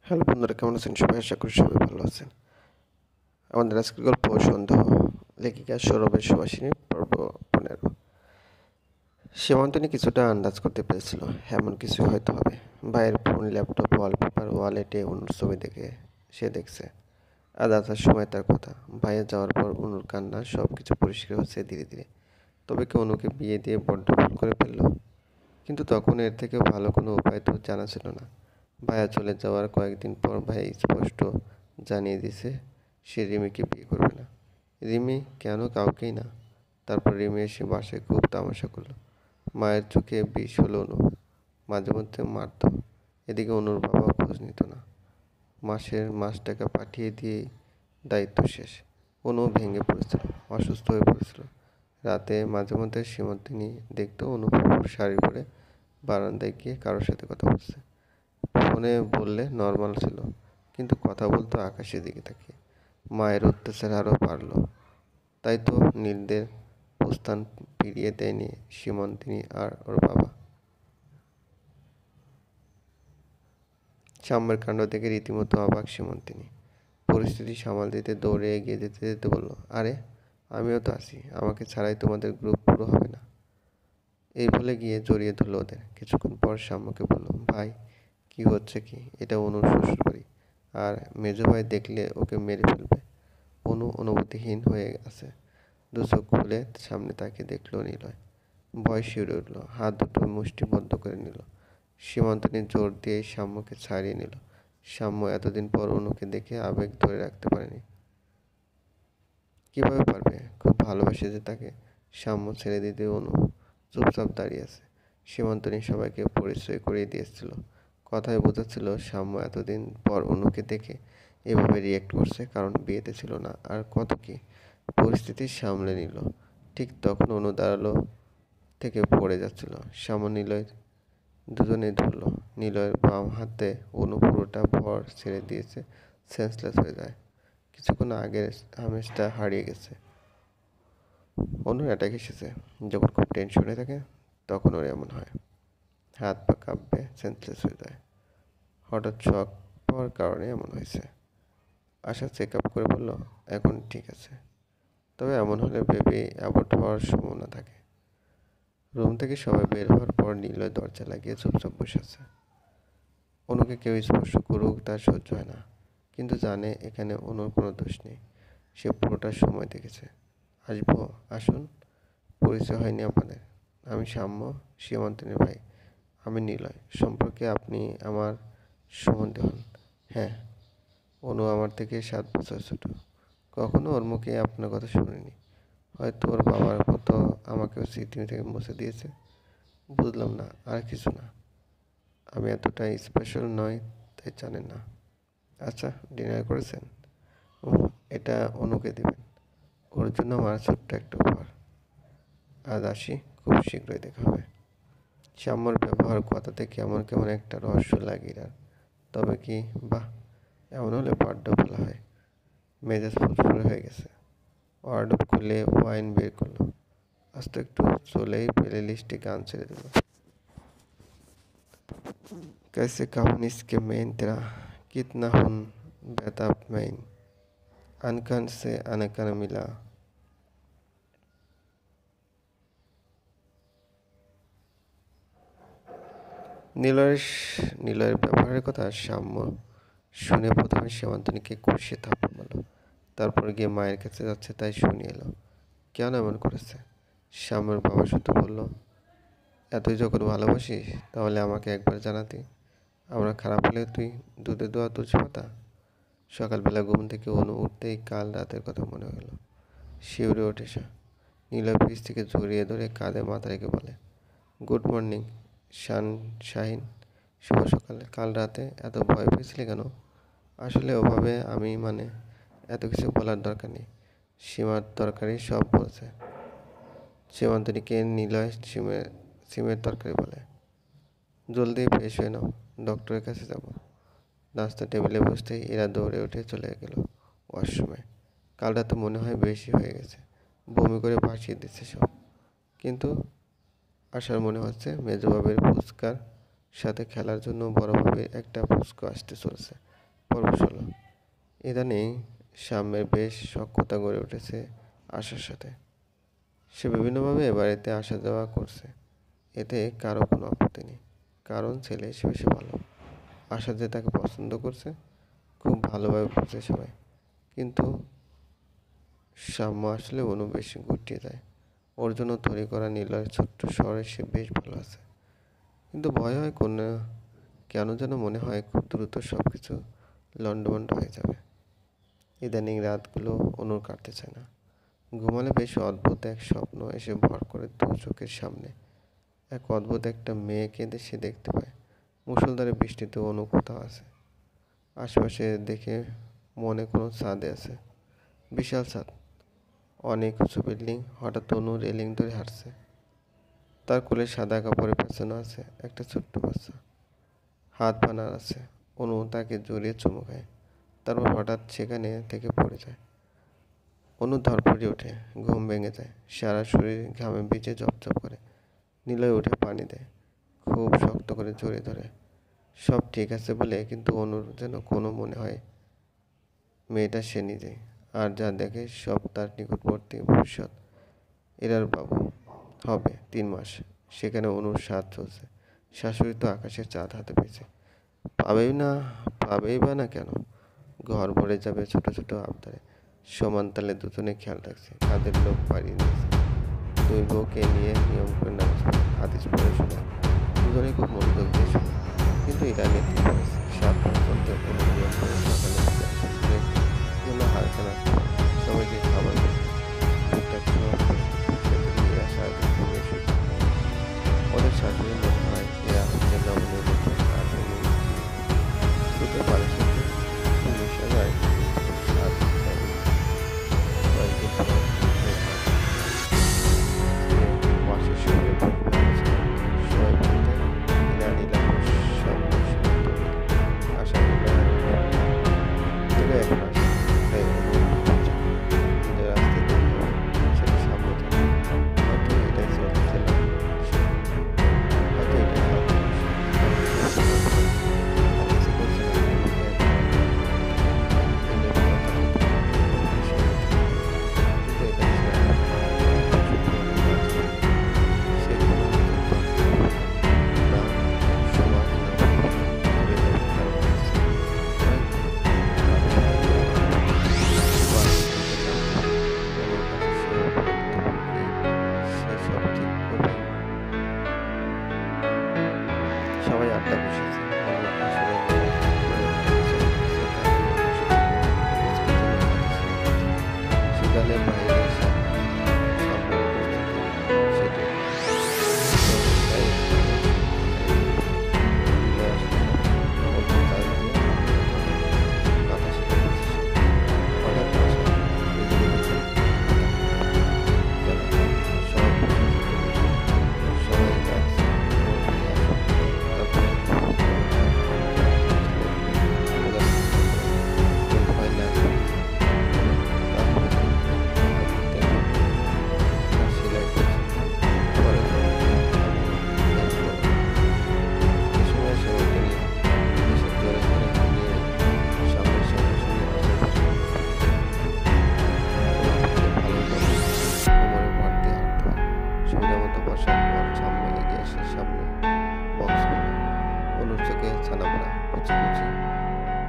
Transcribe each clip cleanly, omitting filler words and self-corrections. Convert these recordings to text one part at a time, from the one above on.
Hello বন্ধুরা, কেমন আছেন সবাই? আশা করি সবাই ভালো আছেন। আমাদের আজকের গল্প সন্দেহ, লেখিকা সৌরভের সুবাসিনী, পর্ব 15। সীমান্তনী কিছুটা আন্দাজ করতে পেরেছিল এমন কিছু হয়তো হবে। ভাইয়ের ফোন, ল্যাপটপ, ওয়ালপেপার, ওয়ালেটে অনুর ছবি দেখে সে দেখছে। আজ আসার সময় তার কথা, ভাইয়ের যাওয়ার পর অনুর কান্না, সব কিছু পরিষ্কার হচ্ছে ধীরে ধীরে। তবে কি অনুকে বিয়ে দিয়ে বড্ড ভুল করে ফেলল? কিন্তু তখন এর থেকে ভালো কোনো উপায় তো জানা ছিল না। ভাইয়া চলে যাওয়ার কয়েকদিন পর ভাইয়া স্পষ্ট জানিয়ে দিয়েছে সে রিমিকে বিয়ে করবে না। রিমি কেন? কাউকেই না। তারপর রিমি এসে বাসায় খুব তামাশা করলো। মায়ের চোখে বিষ হলো অনু, মাঝে মধ্যে মারত। এদিকে অনুর বাবা খোঁজ নিত না, মাসের মাস টাকা পাঠিয়ে দিয়ে দায়িত্ব শেষ। অনু ভেঙে পড়েছিল, অসুস্থ হয়ে পড়েছিল। রাতে মাঝে মধ্যে সীমান্তিনী দেখতো অনু শাড়ি পরে বারান্দায় গিয়ে কারোর সাথে কথা বলছে। ফোনে বললে নর্মাল ছিল, কিন্তু কথা বলতো আকাশের দিকে তাকিয়ে। মায়ের অত্যাচার আরও বাড়ল। তাই তো নীলদের প্রস্থান ফিরিয়ে দেয়নি সীমান্তিনী আর ওর বাবা। সাম্যের কাণ্ড দেখে রীতিমতো অবাক সীমান্তিনী। পরিস্থিতি সামাল দিতে দৌড়ে এগিয়ে যেতে যেতে বলল, আরে আমিও তো আছি, আমাকে ছাড়াই তোমাদের গ্রুপ পুরো হবে না। এই বলে গিয়ে জড়িয়ে ধরল ওদের। কিছুক্ষণ পর সাম্যকে বলল, ভাই কি হচ্ছে কি? এটা অনুর শ্বশুরবাড়ি, আর মেজো ভাই দেখলে ওকে মেরে ফেলবে। অনু অনুভূতিহীন হয়ে আছে। দু চোখ খুলে সামনে তাকিয়ে দেখলো নিলয়। ভয় শিউরে উঠল, হাত দুটো মুষ্টিবদ্ধ করে নিল। সীমান্তনী জোর দিয়ে সাম্যকে ছাড়িয়ে নিল। সাম্য এতদিন পর অনুকে দেখে আবেগ ধরে রাখতে পারেনি। কিভাবে পারবে? খুব ভালোবাসে যে তাকে। সাম্য ছেড়ে দিতে অনু চুপচাপ দাঁড়িয়ে আছে। সীমান্তনী সবাইকে পরিচয় করিয়ে দিয়েছিল। কথায় বোঝাচ্ছিল সাম্য এতদিন পর অনুকে দেখে এভাবে রিয়েক্ট করছে কারণ বিয়েতে ছিল না। আর কত কি পরিস্থিতি সামলে নিল। ঠিক তখন অনু দাঁড়ালো থেকে পড়ে যাচ্ছিল। সাম্য নিলয় দুজনেই ধরল। নিলয়ের বাম হাতে অনু পুরোটা ভর ছেড়ে দিয়েছে, সেন্সলেস হয়ে যায়। কিছুক্ষণ আগের আমেজটা হারিয়ে গেছে। অনুর অ্যাটাক এসেছে। যখন খুব টেনশনে থাকে তখন ওর এমন হয়। হাত পা কাঁপবে, সেন্সলেস হয়ে যায়। হঠাৎ শক পাওয়ার কারণে এমন হয়েছে। আশা চেক আপ করে বলল, এখন ঠিক আছে। তবে এমন হলে বেবি অ্যাবর্ট হওয়ার সম্ভাবনা থাকে। রুম থেকে সবাই বের হওয়ার পর নিলয় দরজা লাগিয়ে চুপচাপ বসে আছে। অনুকে কেউ স্পর্শ করুক তার সহ্য হয় না, কিন্তু জানে এখানে অনুর কোনো দোষ নেই। সে পুরোটা সময় দেখেছে। আসবো? আসুন। পরিচয় হয়নি আপনাদের। আমি সাম্য, সীমান্তিনীর ভাই। আমি নিলয়। সম্পর্কে আপনি আমার সম্বন্ধে হন। হ্যাঁ। অনু আমার থেকে 7 বছর ছোট। কখনো ওর মুখে আপনার কথা শুনিনি। হয়তো ওর বাবার মতো আমাকেও স্মৃতি থেকে মুছে দিয়েছে। বুঝলাম না। আর কিছু না। আমি এতটা স্পেশাল নই, তাই জানেন না। আচ্ছা, ডিনার করেছেন? এটা অনুকে দিবেন। ওর জন্য আমার ছোট্ট একটা উপহার। আজ আসি, খুব শীঘ্রই দেখা হবে। শ্যামর ব্যবহার, কথাতে কেমন কেমন একটা রহস্য লাগে। আর তবে কি, বাহ, এমন হলে বার্থডেও বলা হয়। মেজাজ ফুরফুরে হয়ে গেছে। ওয়ার্ডরোব খুলে ওয়াইন বের করলো। আজ তো একটু চলেই প্লে লিস্টে গান ছেড়ে দিল। कैसे कहूँ इसके मेन तेरा कितना हूँ बेताब मैन अनकन से अनकन मिला। নিলয়ের নিলয়ের ব্যবহারের কথা সাম্য শুনে প্রথমে সীমান্তনীকে কষিয়ে থাপ্পড় মারল। তারপর গিয়ে মায়ের কাছে যাচ্ছে তাই শুনিয়ে এলো। কেন এমন করেছে? শ্যামের বাবা শুধু বলল, এতই যখন ভালোবাসিস তাহলে আমাকে একবার জানাতি। আমরা খারাপ হলে তুই দুধে দোয়া তুলসী পাতা। সকালবেলা ঘুম থেকে অনু উঠতেই কাল রাতের কথা মনে হলো। শিউরে ওঠে সে। নীলয় পিস থেকে জড়িয়ে ধরে কাঁধে মাথা রেখে বলে, গুড মর্নিং শাহিন। শুভ সকালে। কাল রাতে এত ভয় পেয়েছিলি কেন? আসলে ওভাবে আমি এত কিছু বলার দরকার নেই। সীমার তরকারি সব বলছে। সীমান্তনীকে নিলয় সিমের তরকারি বলে। জলদি ফ্রেশ হয়ে নাও, ডক্টরের কাছে যাব। নাস্তা টেবিলে বসতেই এরা দৌড়ে উঠে চলে গেল ওয়াশরুমে। কাল রাতে মনে হয় বেশি হয়ে গেছে, বমি করে ভাসিয়ে দিচ্ছে সব। কিন্তু আশার মনে হচ্ছে মেজবাবের ফুচকার সাথে খেলার জন্য বড়ভাবে একটা ফুচকা আসতে চলেছে। পর্ব ১৬। ইদানিং সাম্যের বেশ সখ্যতা গড়ে উঠেছে আশার সাথে। সে বিভিন্নভাবে এ বাড়িতে আসা যাওয়া করছে, এতে কারো কোনো আপত্তি নেই, কারণ ছেলে সে বেশি ভালো। আশা যে তাকে পছন্দ করছে খুব ভালোভাবে বুঝে সবাই, কিন্তু সাম্য আসলে অনু বেশ গুটিয়ে যায়। ওর জন্য তৈরি করা নিলয়ের ছোট্ট শহরে সে বেশ ভালো আছে, কিন্তু ভয় হয় কেন যেন মনে হয় খুব দ্রুত সব কিছু লণ্ডভণ্ড হয়ে যাবে। ইদানিং রাতগুলো অনুর কাটতে চায় না। ঘুমালে বেশ অদ্ভুত এক স্বপ্ন এসে ভর করে দু চোখের সামনে। এক অদ্ভুত একটা মেয়ে কেঁদে সে দেখতে পায়। মুষলধারে বৃষ্টিতে অনু কোথাও আছে। আশপাশে দেখে মনে কোনো ছাদে আছে, বিশাল ছাদ, অনেক উঁচু বিল্ডিং। হঠাৎ অনু রেলিং ধরে হাঁটছে। তার কোলে সাদা কাপড়ে পেছানো আছে একটা ছোট্ট বাচ্চা, হাত পা নাড়াচ্ছে। অনু তাকে জড়িয়ে চুমু খায়, তারপর হঠাৎ সেখানে থেকে পড়ে যায়। অনু ধরপড়ে ওঠে, ঘুম ভেঙে যায়, সারা শরীর ঘামে ভিজে জপজপ করে। নিলয় উঠে পানি দেয়, খুব শক্ত করে জড়িয়ে ধরে। সব ঠিক আছে বলে, কিন্তু অনুর যেন কোনো মনে হয় মেয়েটা সে নিজেই। আর যা দেখে সব তার নিকটবর্তী ভবিষ্যৎ। এরার বাবু হবে ৩ মাস, সেখানে অনুর স্বাদ চলছে। শাশুড়ি তো আকাশের চাঁদ হাতে পেয়েছে, পাবেই বা না কেন? ঘর ভরে যাবে ছোট ছোট আবদারে। সমান তালে দুজনে খেয়াল রাখছে, কাঁধের লোক পাড়িয়ে নিয়েছে। দুই বউকে নিয়ে নিয়ম করে নামাজ পড়ে, হাদিস পড়ে শোনায়। দুজনে খুব মনোযোগ দিয়ে শোনে, কিন্তু ইরানের ৭ মাস চলতে কোনো নিয়ম করে সকালে শ্বশুরের জন্য হালকা নাস্তা, সবাইকে খাবার দেয়, টুকটাক সময় খেতে দিয়ে সারাদিন ঘুমিয়ে শুতে। ওদের শাশুড়ি মনে হয় এরা হচ্ছে লবণের মতো, আর কোনো শুতে পারে শুতে মিশে যায়। স্বাদ চাই কয়েকদিন পর মাসের শহরে সবাই বলতে ইরানি লাখো সব আশা দিলে এখন আসে, তাই নিজের আসতে দেরি হবে, সেটা সামনে থাকে। হয়তো এটাই চলছে না, হয়তো এটাই সবাই আড্ডা বসেছে। শীতকালে বাইরে সামনের উপস্থিতি সেটাই ছানা পড়া কুচি কুচি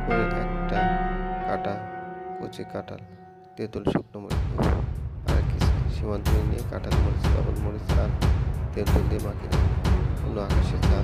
করে একটা কাটা কচি কাঁঠাল, তেঁতুল, শুকনো মরিচ আর কিছু সীমান্ত নিয়ে কাঁঠাল মরিচ, লবণ মরিচ আর তেঁতুল দিয়ে মাখিয়ে অন্য আকাশে চাঁদ